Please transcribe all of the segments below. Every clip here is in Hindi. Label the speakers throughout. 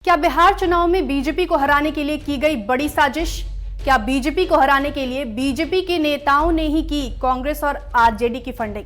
Speaker 1: क्या बिहार चुनाव में बीजेपी को हराने के लिए की गई बड़ी साजिश? क्या बीजेपी को हराने के लिए बीजेपी के नेताओं ने ही की कांग्रेस और आरजेडी की फंडिंग?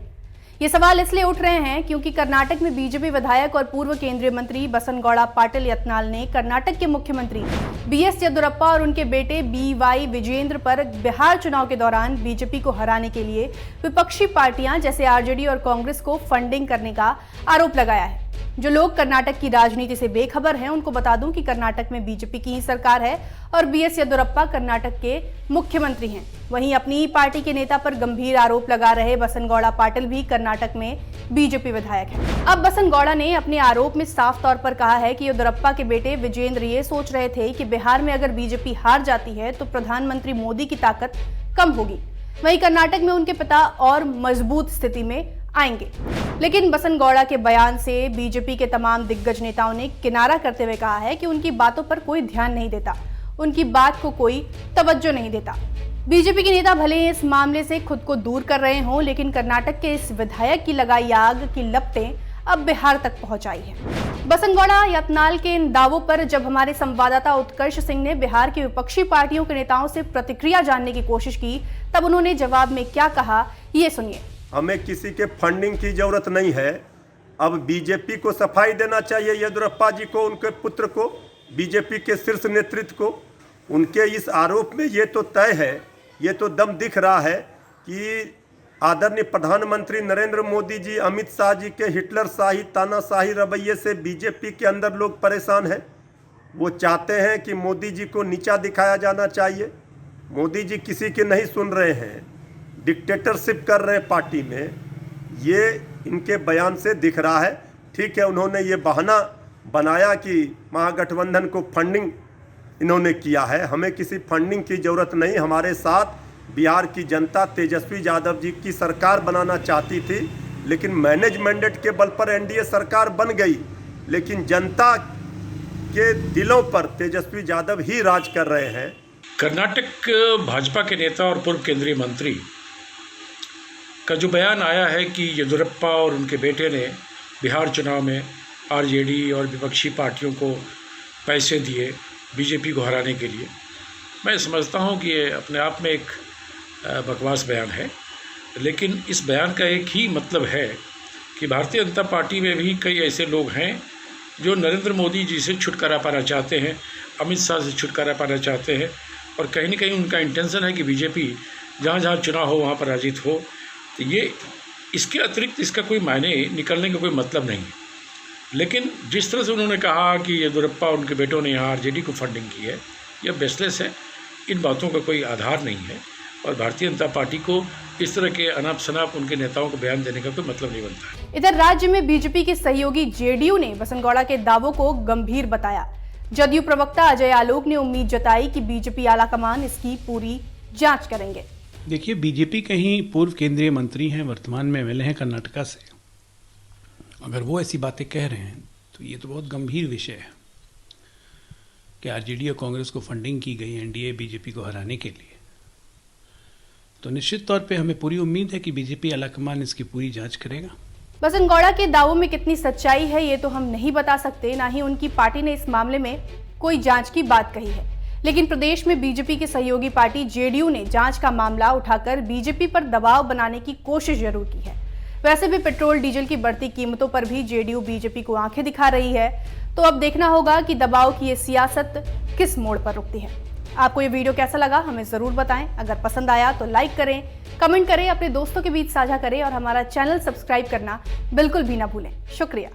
Speaker 1: ये सवाल इसलिए उठ रहे हैं क्योंकि कर्नाटक में बीजेपी विधायक और पूर्व केंद्रीय मंत्री बसनगौड़ा पाटिल यत्नाल ने कर्नाटक के मुख्यमंत्री बीएस येदियुरप्पा और उनके बेटे बीवाई विजेंद्र पर बिहार चुनाव के दौरान बीजेपी को हराने के लिए विपक्षी पार्टियां जैसे आरजेडी और कांग्रेस को फंडिंग करने का आरोप लगाया है। जो लोग कर्नाटक की राजनीति से बेखबर हैं उनको बता दूं कि कर्नाटक में बीजेपी की ही सरकार है और बीएस येदियुरप्पा कर्नाटक के मुख्यमंत्री हैं। वहीं अपनी ही पार्टी के नेता पर गंभीर आरोप लगा रहे बसनगौड़ा पाटिल भी कर्नाटक में बीजेपी विधायक हैं। अब बसनगौड़ा ने अपने आरोप में साफ तौर पर कहा है कि येदियुरप्पा के बेटे विजेंद्र ये सोच रहे थे कि बिहार में अगर बीजेपी हार जाती है तो प्रधानमंत्री मोदी की ताकत कम होगी, वहीं कर्नाटक में उनके पिता और मजबूत स्थिति में आएंगे। लेकिन बसनगौड़ा के बयान से बीजेपी के तमाम दिग्गज नेताओं ने किनारा करते हुए कहा है कि उनकी बातों पर कोई ध्यान नहीं देता, उनकी बात को कोई तवज्जो नहीं देता। बीजेपी के नेता भले ही इस मामले से खुद को दूर कर रहे हों, लेकिन कर्नाटक के इस विधायक की लगाई आग की लपटें अब बिहार तक पहुंच आई है। बसनगौड़ा यत्नाल के इन दावों पर जब हमारे संवाददाता उत्कर्ष सिंह ने बिहार की विपक्षी पार्टियों के नेताओं से प्रतिक्रिया जानने की कोशिश की, तब उन्होंने जवाब में क्या कहा, ये सुनिए।
Speaker 2: हमें किसी के फंडिंग की जरूरत नहीं है। अब बीजेपी को सफाई देना चाहिए, येदियुरप्पा जी को, उनके पुत्र को, बीजेपी के शीर्ष नेतृत्व को। उनके इस आरोप में ये तो तय है, ये तो दम दिख रहा है कि आदरणीय प्रधानमंत्री नरेंद्र मोदी जी, अमित शाह जी के हिटलर शाही तानाशाही रवैये से बीजेपी के अंदर लोग परेशान हैं। वो चाहते हैं कि मोदी जी को नीचा दिखाया जाना चाहिए। मोदी जी किसी की नहीं सुन रहे हैं, डिक्टेटरशिप कर रहे पार्टी में, ये इनके बयान से दिख रहा है। ठीक है, उन्होंने ये बहाना बनाया कि महागठबंधन को फंडिंग इन्होंने किया है। हमें किसी फंडिंग की ज़रूरत नहीं। हमारे साथ बिहार की जनता तेजस्वी यादव जी की सरकार बनाना चाहती थी, लेकिन मैनेज मैंडेट के बल पर एनडीए सरकार बन गई, लेकिन जनता के दिलों पर तेजस्वी यादव ही राज कर रहे हैं।
Speaker 3: कर्नाटक भाजपा के नेता और पूर्व केंद्रीय मंत्री का जो बयान आया है कि येदियुरप्पा और उनके बेटे ने बिहार चुनाव में आरजेडी और विपक्षी पार्टियों को पैसे दिए बीजेपी को हराने के लिए, मैं समझता हूं कि ये अपने आप में एक बकवास बयान है। लेकिन इस बयान का एक ही मतलब है कि भारतीय जनता पार्टी में भी कई ऐसे लोग हैं जो नरेंद्र मोदी जी से छुटकारा पाना चाहते हैं, अमित शाह से छुटकारा पाना चाहते हैं, और कहीं न कहीं उनका इंटेंशन है कि बीजेपी जहाँ जहाँ चुनाव हो वहाँ पराजित हो। तो ये इसके अतिरिक्त इसका कोई मायने निकलने का कोई मतलब नहीं है। लेकिन जिस तरह से उन्होंने कहा कि येदियुरप्पा और उनके बेटों ने यहाँ आरजेडी को फंडिंग की है, यह बेसलेस है। इन बातों का कोई आधार नहीं है और भारतीय जनता पार्टी को इस तरह के अनाप शनाप उनके नेताओं को बयान देने का कोई मतलब नहीं बनता है।
Speaker 1: इधर राज्य में बीजेपी के सहयोगी जेडीयू ने बसनगौड़ा के दावों को गंभीर बताया। जदयू प्रवक्ता अजय आलोक ने उम्मीद जताई कि बीजेपी आलाकमान इसकी पूरी जांच करेंगे।
Speaker 4: देखिए, बीजेपी के ही पूर्व केंद्रीय मंत्री हैं, वर्तमान में एमएलए हैं कर्नाटका से। अगर वो ऐसी बातें कह रहे हैं तो ये तो बहुत गंभीर विषय है कि आरजेडी और कांग्रेस को फंडिंग की गई एनडीए बीजेपी को हराने के लिए। तो निश्चित तौर पे हमें पूरी उम्मीद है कि बीजेपी आलाकमान इसकी पूरी जांच करेगा।
Speaker 1: बसनगौड़ा के दावों में कितनी सच्चाई है ये तो हम नहीं बता सकते, ना ही उनकी पार्टी ने इस मामले में कोई जांच की बात कही है। लेकिन प्रदेश में बीजेपी की सहयोगी पार्टी जेडीयू ने जांच का मामला उठाकर बीजेपी पर दबाव बनाने की कोशिश जरूर की है। वैसे भी पेट्रोल डीजल की बढ़ती कीमतों पर भी जेडीयू बीजेपी को आंखें दिखा रही है। तो अब देखना होगा कि दबाव की ये सियासत किस मोड़ पर रुकती है। आपको ये वीडियो कैसा लगा हमें जरूर बताएं। अगर पसंद आया तो लाइक करें, कमेंट करें, अपने दोस्तों के बीच साझा करें और हमारा चैनल सब्सक्राइब करना बिल्कुल भी ना भूलें। शुक्रिया।